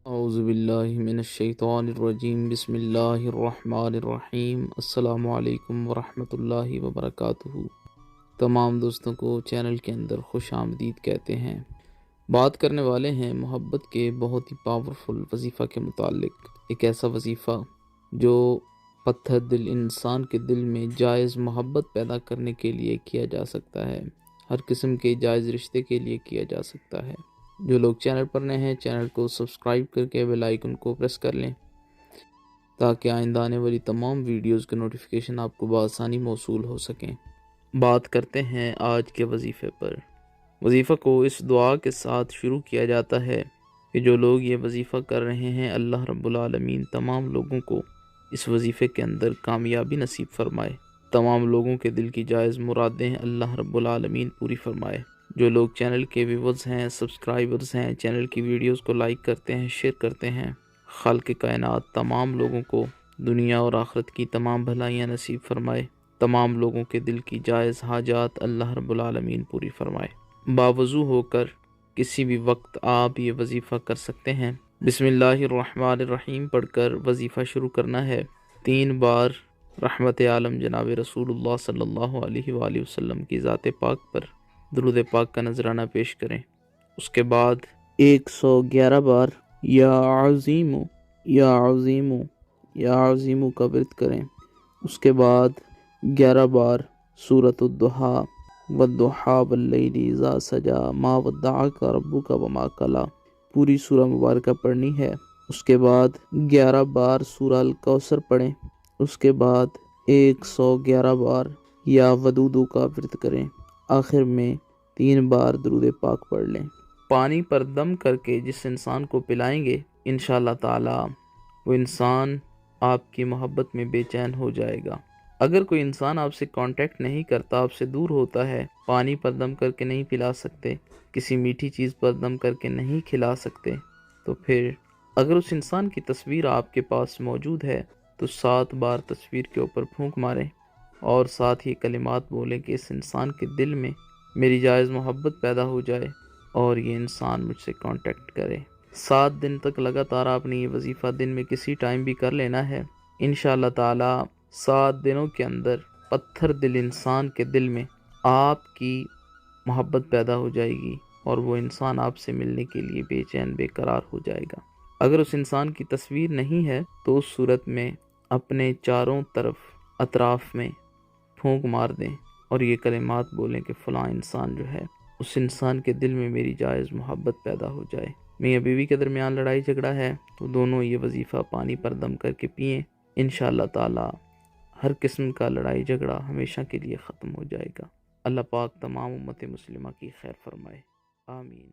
اعوذ باللہ من الشیطان الرجیم، بسم اللہ الرحمن الرحیم۔ السلام علیکم ورحمۃ اللہ وبرکاتہ۔ تمام دوستوں کو چینل کے اندر خوش آمدید کہتے ہیں۔ بات کرنے والے ہیں محبت کے بہت ہی پاورفل وظیفہ کے متعلق۔ ایک ایسا وظیفہ جو پتھر دل انسان کے دل میں جائز محبت پیدا کرنے کے لیے کیا جا سکتا ہے، ہر قسم کے جائز رشتے کے لیے کیا جا سکتا ہے۔ جو لوگ چینل پر نئے ہیں، چینل کو سبسکرائب کر کے بیل آئیکن کو پریس کر لیں تاکہ آئندہ آنے والی تمام ویڈیوز کے نوٹیفیکیشن آپ کو بآسانی موصول ہو سکیں۔ بات کرتے ہیں آج کے وظیفے پر۔ وظیفہ کو اس دعا کے ساتھ شروع کیا جاتا ہے کہ جو لوگ یہ وظیفہ کر رہے ہیں، اللہ رب العالمین تمام لوگوں کو اس وظیفے کے اندر کامیابی نصیب فرمائے، تمام لوگوں کے دل کی جائز مرادیں اللہ رب العالمین پوری فرمائے۔ جو لوگ چینل کے ویورز ہیں، سبسکرائبرز ہیں، چینل کی ویڈیوز کو لائک کرتے ہیں، شیئر کرتے ہیں، خالق کائنات تمام لوگوں کو دنیا اور آخرت کی تمام بھلائیاں نصیب فرمائے، تمام لوگوں کے دل کی جائز حاجات اللہ رب العالمین پوری فرمائے۔ باوضو ہو کر کسی بھی وقت آپ یہ وظیفہ کر سکتے ہیں۔ بسم اللہ الرحمن الرحیم پڑھ کر وظیفہ شروع کرنا ہے۔ 3 بار رحمت عالم جناب رسول اللہ صلی اللہ علیہ وآلہ وسلم کی ذات پاک پر درود پاک کا نذرانہ پیش کریں۔ اس کے بعد 111 بار یا عظیم یا عظیم یا عظیم کا ورد کریں۔ اس کے بعد 11 بار سورۃ الضحیٰ والضحیٰ واللیل اذا سجا ما ودعک ربک وما قلی پوری سورہ مبارکہ پڑھنی ہے۔ اس کے بعد 11 بار سورہ الکوثر پڑھیں۔ اس کے بعد 111 بار یا ودودو کا ورد کریں۔ آخر میں 3 بار درود پاک پڑھ لیں۔ پانی پر دم کر کے جس انسان کو پلائیں گے، انشاءاللہ تعالی وہ انسان آپ کی محبت میں بے چین ہو جائے گا۔ اگر کوئی انسان آپ سے کانٹیکٹ نہیں کرتا، آپ سے دور ہوتا ہے، پانی پر دم کر کے نہیں پلا سکتے، کسی میٹھی چیز پر دم کر کے نہیں کھلا سکتے، تو پھر اگر اس انسان کی تصویر آپ کے پاس موجود ہے تو 7 بار تصویر کے اوپر پھونک ماریں اور ساتھ ہی کلمات بولیں کہ اس انسان کے دل میں میری جائز محبت پیدا ہو جائے اور یہ انسان مجھ سے کانٹیکٹ کرے۔ 7 دن تک لگاتار آپ نے یہ وظیفہ دن میں کسی ٹائم بھی کر لینا ہے۔ انشاءاللہ تعالی 7 دنوں کے اندر پتھر دل انسان کے دل میں آپ کی محبت پیدا ہو جائے گی اور وہ انسان آپ سے ملنے کے لیے بے چین بے قرار ہو جائے گا۔ اگر اس انسان کی تصویر نہیں ہے تو اس صورت میں اپنے چاروں طرف اطراف میں پھونک مار دیں اور یہ کلمات بولیں کہ فلاں انسان جو ہے، اس انسان کے دل میں میری جائز محبت پیدا ہو جائے۔ میاں بیوی کے درمیان لڑائی جھگڑا ہے تو دونوں یہ وظیفہ پانی پر دم کر کے پئیں، انشاءاللہ تعالی ہر قسم کا لڑائی جھگڑا ہمیشہ کے لیے ختم ہو جائے گا۔ اللہ پاک تمام امت مسلمہ کی خیر فرمائے، آمین۔